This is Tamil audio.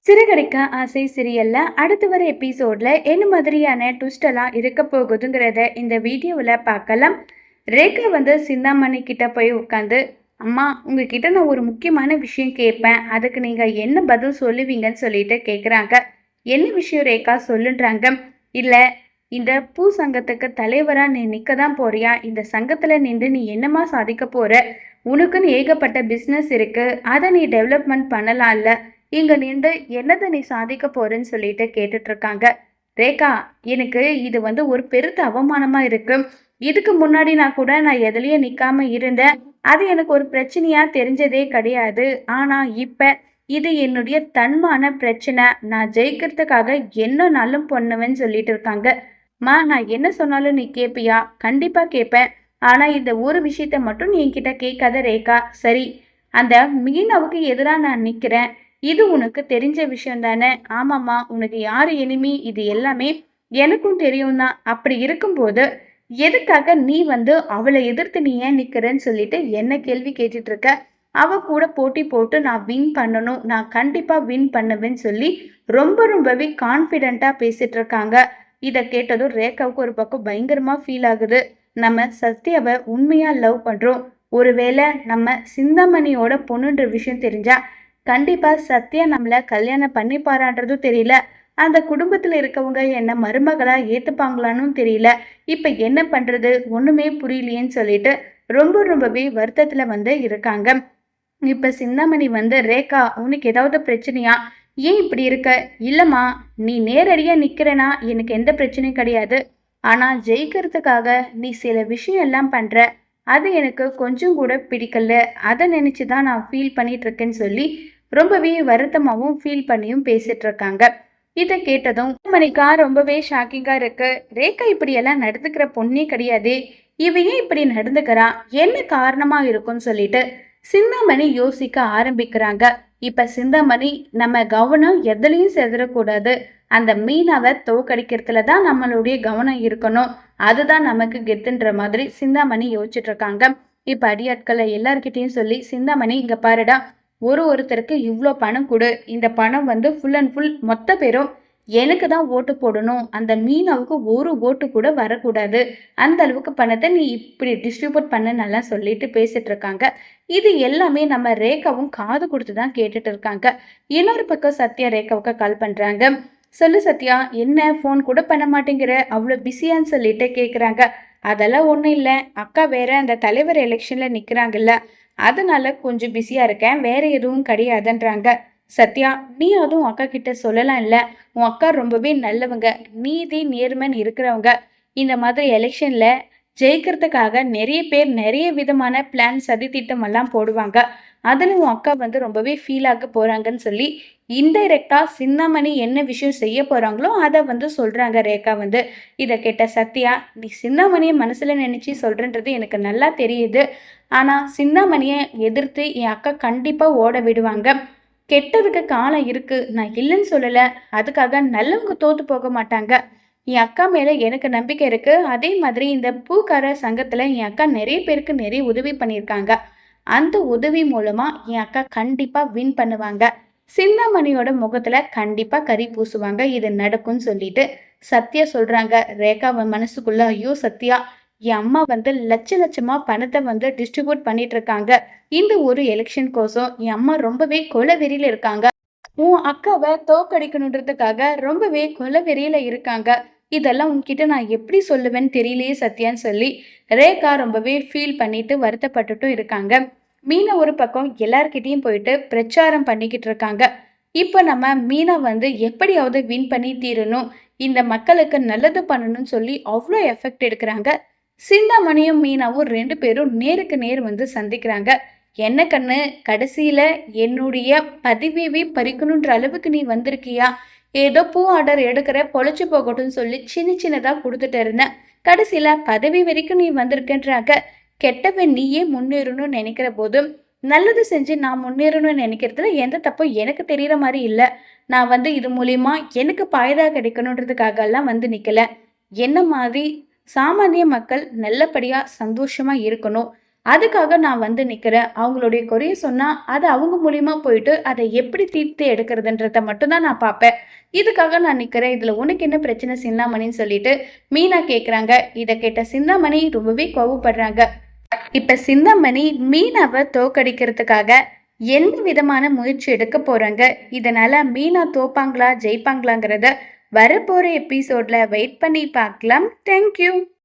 சிறகடிக்க ஆசை சீரியல்ல அடுத்து வர எபிசோட்ல என்ன மாதிரியான ட்விஸ்ட் எல்லாம் இருக்க போகுதுங்கிறத இந்த வீடியோவில் பார்க்கலாம். ரேகா சிந்தாமணி கிட்ட போய் உட்காந்து, அம்மா உங்ககிட்ட நான் ஒரு முக்கியமான விஷயம் கேட்பேன், அதுக்கு நீங்க என்ன பதில் சொல்லுவீங்கன்னு சொல்லிட்டு கேட்குறாங்க. என்ன விஷயம் ரேகா சொல்லுன்றாங்க. இல்லை, இந்த பூ சங்கத்துக்கு தலைவராக நீ நிற்க தான் போறியா? இந்த சங்கத்தில் நின்று நீ என்னமா சாதிக்க போற? உனக்குன்னு ஏகப்பட்ட பிஸ்னஸ் இருக்கு, அதை நீ டெவலப்மெண்ட் பண்ணலாம்ல, இங்க நின்று என்னதை நீ சாதிக்க போறேன்னு சொல்லிட்டு கேட்டுட்டு இருக்காங்க. ரேகா, எனக்கு இது ஒரு பெருத்த அவமானமா இருக்கு. இதுக்கு முன்னாடி நான் எதுலயே நிக்காம இருந்தேன், அது எனக்கு ஒரு பிரச்சனையா தெரிஞ்சதே கிடையாது. ஆனா இப்ப இது என்னுடைய தன்மான பிரச்சனை. நான் ஜெயிக்கிறதுக்காக என்னன்னாலும் பண்ணுவேன்னு சொல்லிட்டு இருக்காங்க. மா, நான் என்ன சொன்னாலும் நீ கேட்பியா? கண்டிப்பா கேட்பேன். ஆனா இந்த ஒரு விஷயத்த மட்டும் நீ என்கிட்ட கேட்காத ரேகா. சரி, அந்த மீனாவுக்கு எதிராக நான் நிக்கிறேன், இது உனக்கு தெரிஞ்ச விஷயம் தானே? ஆமாம்மா, உனக்கு யார் எனிமி இது எல்லாமே எனக்கும் தெரியும் தான். அப்படி இருக்கும்போது எதுக்காக நீ அவளை எதிர்த்து நீ ஏன் நிக்கிறன்னு சொல்லிட்டு என்ன கேள்வி கேட்டுட்டு இருக்க? அவ கூட போட்டி போட்டு நான் வின் பண்ணணும், நான் கண்டிப்பா வின் பண்ணுவேன்னு சொல்லி ரொம்பவே கான்ஃபிடென்ட்டா பேசிட்டு இருக்காங்க. இதை கேட்டதும் ரேகாவுக்கு ஒரு பக்கம் பயங்கரமா ஃபீல் ஆகுது. நம்ம சத்யாவை உண்மையா லவ் பண்றோம், ஒருவேளை நம்ம சிந்தாமணியோட பொண்ணுன்ற விஷயம் தெரிஞ்சா கண்டிப்பா சத்யா நம்மள கல்யாணம் பண்ணிப்பாரான்றதும் தெரியல. அந்த குடும்பத்துல இருக்கவங்க என்ன மருமகளா ஏத்துப்பாங்களான்னு தெரியல. இப்ப என்ன பண்றது ஒண்ணுமே புரியலையேன்னு சொல்லிட்டு ரொம்பவே வருத்தத்துல இருக்காங்க. இப்ப சிந்தாமணி ரேகா, உனக்கு ஏதாவது பிரச்சனையா? ஏன் இப்படி இருக்க? இல்லம்மா, நீ நேரடியா நிக்கிறனா எனக்கு எந்த பிரச்சனையும் கிடையாது. ஆனா ஜெயிக்கிறதுக்காக நீ சில விஷயம் எல்லாம் பண்ற, அது எனக்கு கொஞ்சம் கூட பிடிக்கல. அதை நினைச்சுதான் நான் ஃபீல் பண்ணிட்டு இருக்கேன்னு சொல்லி ரொம்பவே வருத்தமாகவும் ஃபீல் பண்ணியும் பேசிட்டு இருக்காங்க. இதை கேட்டதும் மணிக்கா ரொம்பவே ஷாக்கிங்கா இருக்கு. ரேகா இப்படியெல்லாம் நடந்துக்கிற பொண்ணே கிடையாது, இவ ஏன் இப்படி நடந்துக்கிறா, என்ன காரணமா இருக்கும்னு சொல்லிட்டு சிந்தாமணி யோசிக்க ஆரம்பிக்கிறாங்க. இப்ப சிந்தாமணி, நம்ம கவனம் எதுலையும் செதறக்கூடாது, அந்த மீனாவை தோக்கடிக்கிறதுல தான் நம்மளுடைய கவனம் இருக்கணும், அதுதான் நமக்கு கெத்துன்ற மாதிரி சிந்தாமணி யோசிச்சுட்டு இருக்காங்க. இப்ப அடியாட்களை எல்லார்கிட்டையும் சொல்லி, சிந்தாமணி இங்க பாருடா, ஒருத்தருக்கு இவ்வளோ பணம் கொடு, இந்த பணம் ஃபுல் அண்ட் ஃபுல் மொத்த பேரும் எனக்கு தான் ஓட்டு போடணும், அந்த மீனாவுக்கு ஒரு ஓட்டு கூட வரக்கூடாது, அந்த அளவுக்கு பணத்தை நீ இப்படி டிஸ்ட்ரிபியூட் பண்ண சொல்லிட்டு பேசிட்டு இருக்காங்க. இது எல்லாமே நம்ம ரேகாவும் காது கொடுத்து தான் கேட்டுட்டு இருக்காங்க. இன்னொரு பக்கம் சத்யா ரேகாவுக்கு கால் பண்றாங்க. சொல்லு சத்யா, என்ன ஃபோன் கூட பண்ண மாட்டேங்கிற, அவ்வளோ பிஸியான்னு சொல்லிட்டு கேட்குறாங்க. அதெல்லாம் ஒன்றும் இல்லை அக்கா, வேற அந்த தலைவர் எலெக்ஷன்ல நிற்கிறாங்கல்ல, அதனால கொஞ்சம் பிஸியா இருக்கேன், வேற எதுவும் கிடையாதுன்றாங்க. சத்யா, நீ அதுவும் அக்கா கிட்ட சொல்லலாம் இல்ல, உன் அக்கா ரொம்பவே நல்லவங்க, நீதி நேர்மைன்னு இருக்கிறவங்க. இந்த மாதிரி எலெக்ஷன்ல ஜெயிக்கிறதுக்காக நிறைய பேர் நிறைய விதமான பிளான் சதி திட்டம் எல்லாம் போடுவாங்க, அதுல உன் அக்கா ரொம்பவே ஃபீல் ஆக போறாங்கன்னு சொல்லி இன்டைரக்டா சிந்தாமணி என்ன விஷயம் செய்ய போறாங்களோ அதை சொல்றாங்க ரேகா. இதை கேட்ட சத்யா, நீ சிந்தாமணியை மனசுல நினைச்சு சொல்றன்றது எனக்கு நல்லா தெரியுது, ஆனா சிந்தாமணியை எதிர்த்து என் அக்கா கண்டிப்பா ஓட விடுவாங்க. கெட்டதுக்கு காலம் இருக்கு, நான் இல்லைன்னு சொல்லல, அதுக்காக நல்லவங்க தோத்து போக மாட்டாங்க. என் அக்கா மேல எனக்கு நம்பிக்கை இருக்கு. அதே மாதிரி இந்த பூக்கார சங்கத்துல என் அக்கா நிறைய பேருக்கு நிறைய உதவி பண்ணியிருக்காங்க, அந்த உதவி மூலமா என் அக்கா கண்டிப்பா வின் பண்ணுவாங்க, சிந்தாமணியோட முகத்துல கண்டிப்பா கறி பூசுவாங்க, இது நடக்கும்னு சொல்லிட்டு சத்யா சொல்றாங்க. ரேகா மனசுக்குள்ள, ஐயோ சத்யா, என் அம்மா லட்சமா பணத்தை டிஸ்ட்ரிபியூட் பண்ணிட்டு இருக்காங்க, இந்த ஒரு எலெக்ஷன் கோசம் என் அம்மா ரொம்பவே கொலவெறியில இருக்காங்க, உன் அக்காவை தோக்கடிக்கணுன்றதுக்காக ரொம்பவே கொலவெறியில இருக்காங்க, இதெல்லாம் உன்கிட்ட நான் எப்படி சொல்லுவேன்னு தெரியலையே சத்யான்னு சொல்லி ரேகா ரொம்பவே ஃபீல் பண்ணிட்டு வருத்தப்பட்டுட்டும் இருக்காங்க. மீனா ஒரு பக்கம் எல்லார்கிட்டையும் போயிட்டு பிரச்சாரம் பண்ணிக்கிட்டு இருக்காங்க. இப்போ நம்ம மீனா எப்படியாவது வின் பண்ணி தீரணும், இந்த மக்களுக்கு நல்லது பண்ணணும்னு சொல்லி அவ்வளோ எஃபெக்ட் எடுக்கிறாங்க. சிந்தாமணியும் மீனாவும் ரெண்டு பேரும் நேருக்கு நேர் சந்திக்கிறாங்க. என்ன கண்ணு, கடைசியில என்னுடைய பதவியவே பறிக்கணுன்ற அளவுக்கு நீ வந்திருக்கியா? ஏதோ பூ ஆர்டர் எடுக்கிற, பொழைச்சு போகட்டும்னு சொல்லி சின்னதா கொடுத்துட்டு இருந்தேன், கடைசியில பதவி வரைக்கும் நீ வந்திருக்கன்றாங்க. கெட்டவன் நீயே முன்னேறணும்னு நினைக்கிற போதும் நல்லது செஞ்சு நான் முன்னேறணும்னு நினைக்கிறதுல எந்த தப்பும் எனக்கு தெரியற மாதிரி இல்லை. நான் இது மூலியமா எனக்கு பாயதா கிடைக்கணுன்றதுக்காக எல்லாம் நிக்கல. என்ன மாதிரி சாமானிய மக்கள் நல்லபடியா சந்தோஷமா இருக்கணும், அதுக்காக நான் வந்து நிற்கிறேன். அவங்களுடைய குறைய சொன்னால் அது அவங்க மூலியமா போயிட்டு அதை எப்படி தீர்த்து எடுக்கிறதுன்றத மட்டும்தான் நான் பார்ப்பேன். இதுக்காக நான் நிற்கிறேன். இதில் உனக்கு என்ன பிரச்சனை சிந்தாமணின்னு சொல்லிட்டு மீனா கேட்குறாங்க. இதை கேட்ட சிந்தாமணி ரொம்பவே கோவப்படுறாங்க. இப்ப சிந்தாமணி மீனாவை தோக்கடிக்கிறதுக்காக எந்த விதமான முயற்சி எடுக்க போறாங்க. இதனால மீனா தோப்பாங்களா ஜெயிப்பாங்களாங்கிறத வரப்போற எபிசோட்ல வெயிட் பண்ணி பார்க்கலாம். தேங்க்யூ.